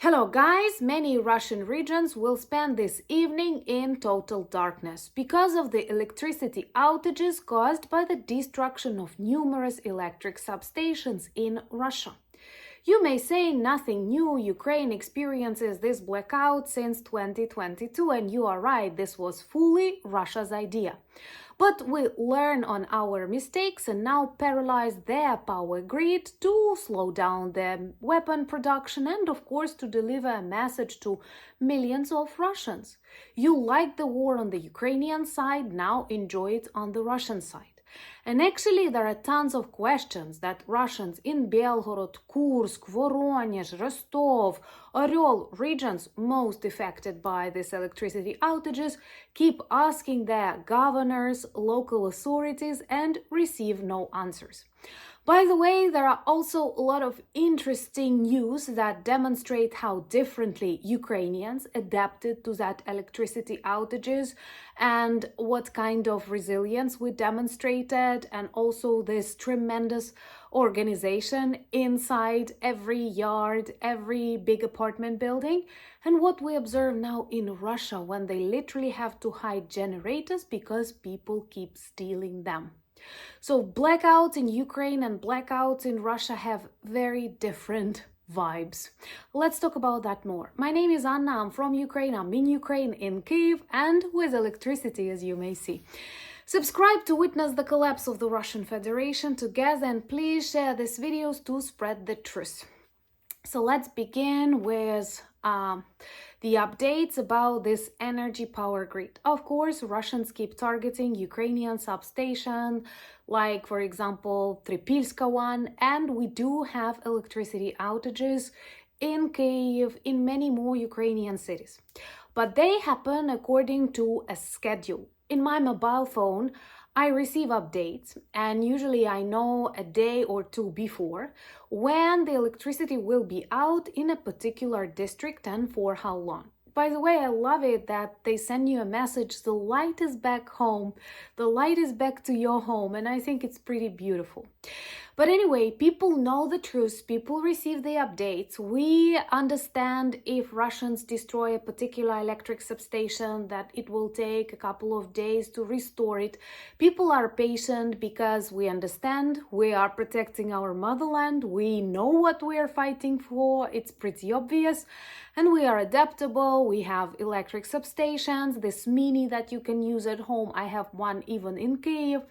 Hello guys, many Russian regions will spend this evening in total darkness because of the electricity outages caused by the destruction of numerous electric substations in Russia. You may say nothing new, Ukraine experiences this blackout since 2022, and you are right, this was fully Russia's idea. But we learn on our mistakes and now paralyze their power grid to slow down their weapon production and, of course, to deliver a message to millions of Russians. You like the war on the Ukrainian side, now enjoy it on the Russian side. And actually, there are tons of questions that Russians in Belgorod, Kursk, Voronezh, Rostov, Orel regions most affected by these electricity outages keep asking their governors, local authorities, and receive no answers. By the way, there are also a lot of interesting news that demonstrate how differently Ukrainians adapted to that electricity outages and what kind of resilience we demonstrated, and also this tremendous organization inside every yard, every big apartment building, and what we observe now in Russia when they literally have to hide generators because people keep stealing them. So blackouts in Ukraine and blackouts in Russia have very different vibes. Let's talk about that more. My name is Anna, I'm from Ukraine, I'm in Ukraine, in Kyiv, and with electricity, as you may see. Subscribe to witness the collapse of the Russian Federation together, and please share these videos to spread the truth. So let's begin with the updates about this energy power grid. Of course, Russians keep targeting Ukrainian substation, like, for example, Tripilska one, and we do have electricity outages in Kyiv, in many more Ukrainian cities. But they happen according to a schedule. In my mobile phone, I receive updates, and usually I know a day or two before when the electricity will be out in a particular district and for how long. By the way, I love it that they send you a message, the light is back home, the light is back to your home, and I think it's pretty beautiful. But anyway, people know the truth, people receive the updates. We understand if Russians destroy a particular electric substation that it will take a couple of days to restore it. People are patient because we understand we are protecting our motherland, we know what we are fighting for, it's pretty obvious, and we are adaptable. We have electric substations, this mini that you can use at home. I have one even in Kyiv.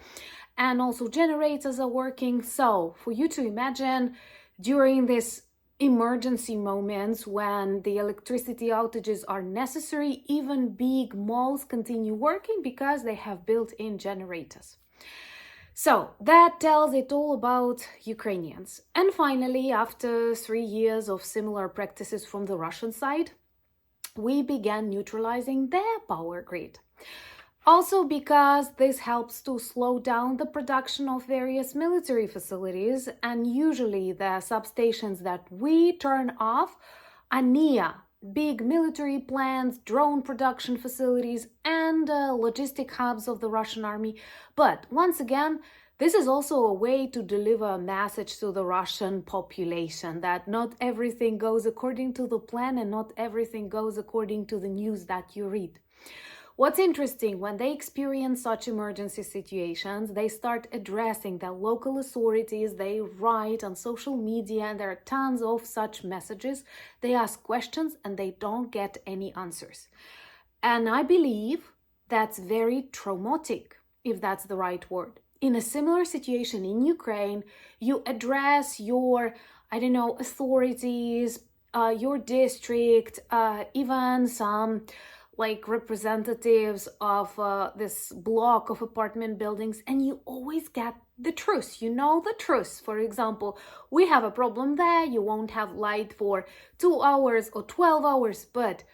And also generators are working. So for you to imagine, during these emergency moments when the electricity outages are necessary, even big malls continue working because they have built-in generators. So that tells it all about Ukrainians. And finally, after 3 years of similar practices from the Russian side, we began neutralizing their power grid. Also because this helps to slow down the production of various military facilities, and usually the substations that we turn off are near big military plants, drone production facilities, and logistic hubs of the Russian army. But once again, this is also a way to deliver a message to the Russian population that not everything goes according to the plan and not everything goes according to the news that you read. What's interesting, when they experience such emergency situations, they start addressing the local authorities, they write on social media, and there are tons of such messages. They ask questions and they don't get any answers. And I believe that's very traumatic, if that's the right word. In a similar situation in Ukraine, you address your, authorities, your district, even some representatives of this block of apartment buildings, and you always get the truth. You know the truth. For example, we have a problem there, you won't have light for 2 hours or 12 hours, but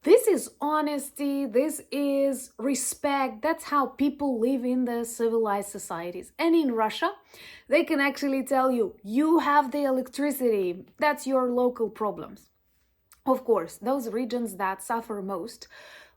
this is honesty, this is respect. That's how people live in the civilized societies. And in Russia, they can actually tell you, you have the electricity, that's your local problems. Of course, those regions that suffer most,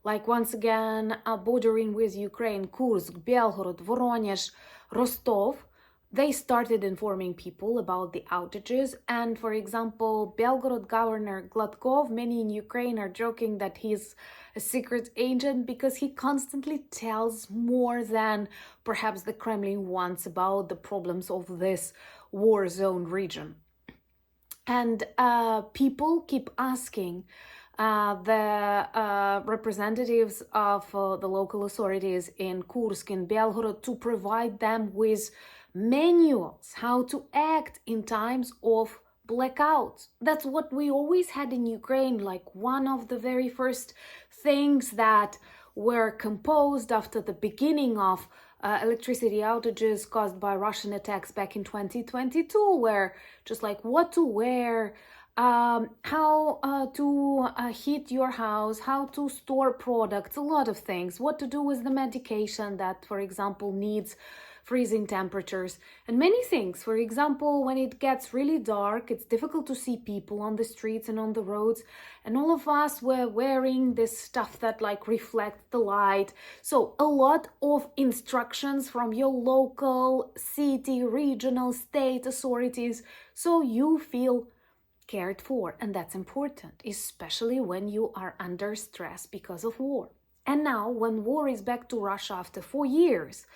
like once again bordering with Ukraine, Kursk, Belgorod, Voronezh, Rostov, They started informing people about the outages, and for example, Belgorod governor Gladkov, many in Ukraine are joking that he's a secret agent because he constantly tells more than perhaps the Kremlin wants about the problems of this war zone region. And people keep asking the representatives of the local authorities in Kursk and Belgorod to provide them with manuals how to act in times of blackouts. That's what we always had in Ukraine, like one of the very first things that were composed after the beginning of electricity outages caused by Russian attacks back in 2022, where just like what to wear, how to heat your house, how to store products, a lot of things, what to do with the medication that, for example, needs freezing temperatures, and many things. For example, when it gets really dark, it's difficult to see people on the streets and on the roads, and all of us were wearing this stuff that like reflects the light. So a lot of instructions from your local, city, regional, state authorities, so you feel cared for, and that's important, especially when you are under stress because of war. And now, when war is back to Russia after 4 years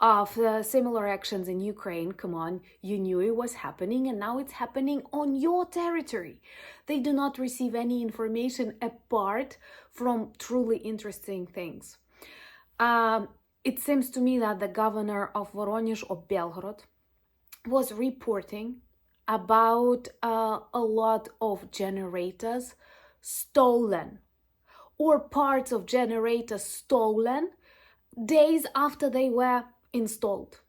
of similar actions in Ukraine, come on, you knew it was happening, and now it's happening on your territory. They do not receive any information apart from truly interesting things. It seems to me that the governor of Voronezh or Belgorod was reporting about a lot of generators stolen, or parts of generators stolen days after they were installed.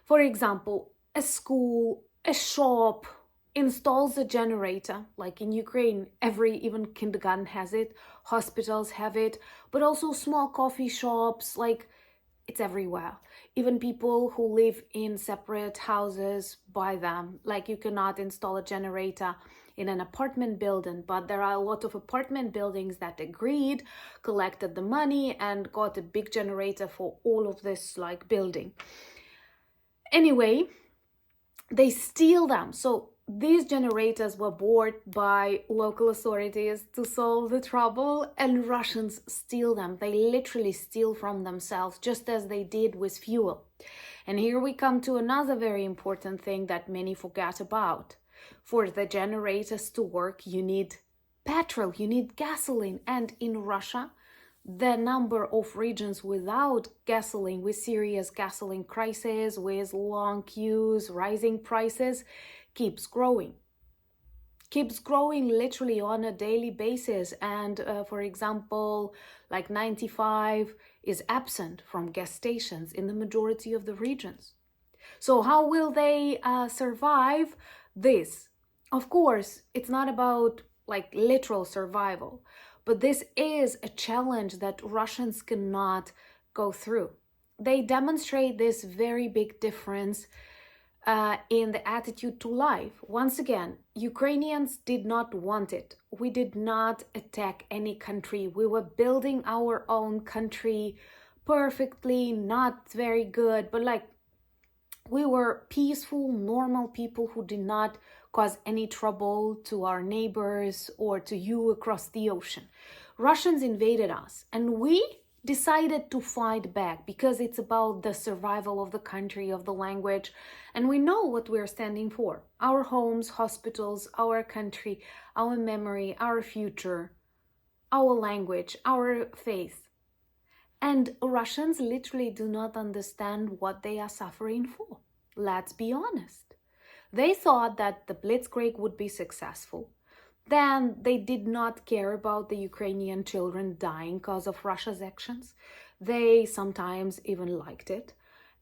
For example, a school, a shop installs a generator, like in Ukraine, even kindergarten has it, hospitals have it, but also small coffee shops, like it's everywhere. Even people who live in separate houses buy them. Like you cannot install a generator in an apartment building, but there are a lot of apartment buildings that agreed, collected the money, and got a big generator for all of this like building. Anyway, they steal them. So these generators were bought by local authorities to solve the trouble, and Russians steal them. They literally steal from themselves, just as they did with fuel. And here we come to another very important thing that many forget about. For the generators to work, you need petrol, you need gasoline. And in Russia, the number of regions without gasoline, with serious gasoline crisis, with long queues, rising prices, keeps growing literally on a daily basis. And for example, like 95 is absent from gas stations in the majority of the regions. So how will they survive this? Of course, it's not about like literal survival, but this is a challenge that Russians cannot go through. They demonstrate this very big difference in the attitude to life. Once again, Ukrainians did not want it. We did not attack any country. We were building our own country perfectly, not very good, but like we were peaceful, normal people who did not cause any trouble to our neighbors or to you across the ocean. Russians invaded us, and we decided to fight back because it's about the survival of the country, of the language, and we know what we're standing for. Our homes, hospitals, our country, our memory, our future, our language, our faith. And Russians literally do not understand what they are suffering for. Let's be honest. They thought that the Blitzkrieg would be successful. Then they did not care about the Ukrainian children dying because of Russia's actions. They sometimes even liked it.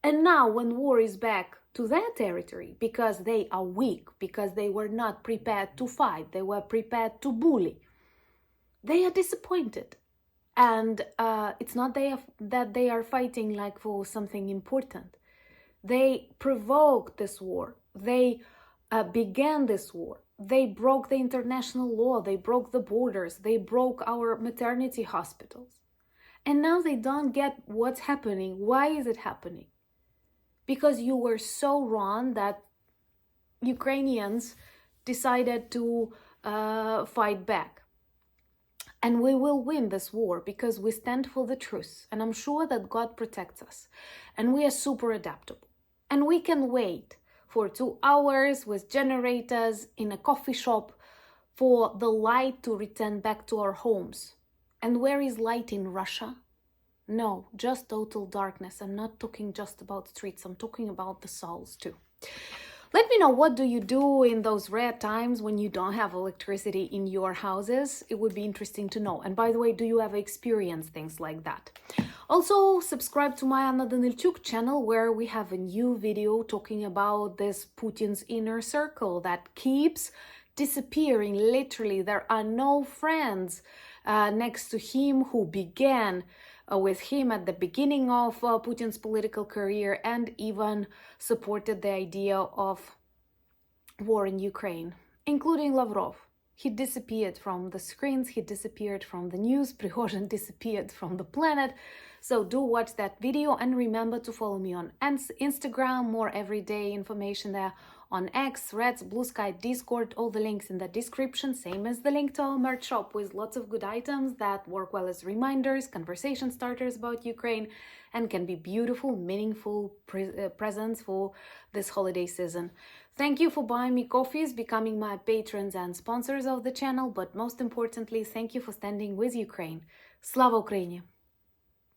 And now when war is back to their territory, because they are weak, because they were not prepared to fight, they were prepared to bully, they are disappointed. And it's not that they are fighting like for something important. They provoked this war. They began this war. They broke the international law. They broke the borders. They broke our maternity hospitals. And now they don't get what's happening. Why is it happening? because you were so wrong that Ukrainians decided to fight back. And we will win this war because we stand for the truth. And I'm sure that God protects us. And we are super adaptable. And we can wait for 2 hours with generators in a coffee shop for the light to return back to our homes. And where is light in Russia? No, just total darkness. I'm not talking just about streets. I'm talking about the souls too. Let me know, what do you do in those rare times when you don't have electricity in your houses? It would be interesting to know. And by the way, do you ever experience things like that? Also, subscribe to my Anna Danilchuk channel, where we have a new video talking about this Putin's inner circle that keeps disappearing. Literally, there are no friends next to him who began with him at the beginning of Putin's political career and even supported the idea of war in Ukraine, including Lavrov. He disappeared from the screens, he disappeared from the news, Prigozhin disappeared from the planet. So do watch that video and remember to follow me on Instagram, more everyday information there, on X, Reds, Blue Sky, Discord, all the links in the description, same as the link to our merch shop with lots of good items that work well as reminders, conversation starters about Ukraine, and can be beautiful, meaningful presents for this holiday season. Thank you for buying me coffees, becoming my patrons and sponsors of the channel, but most importantly, thank you for standing with Ukraine. Slava Ukraini!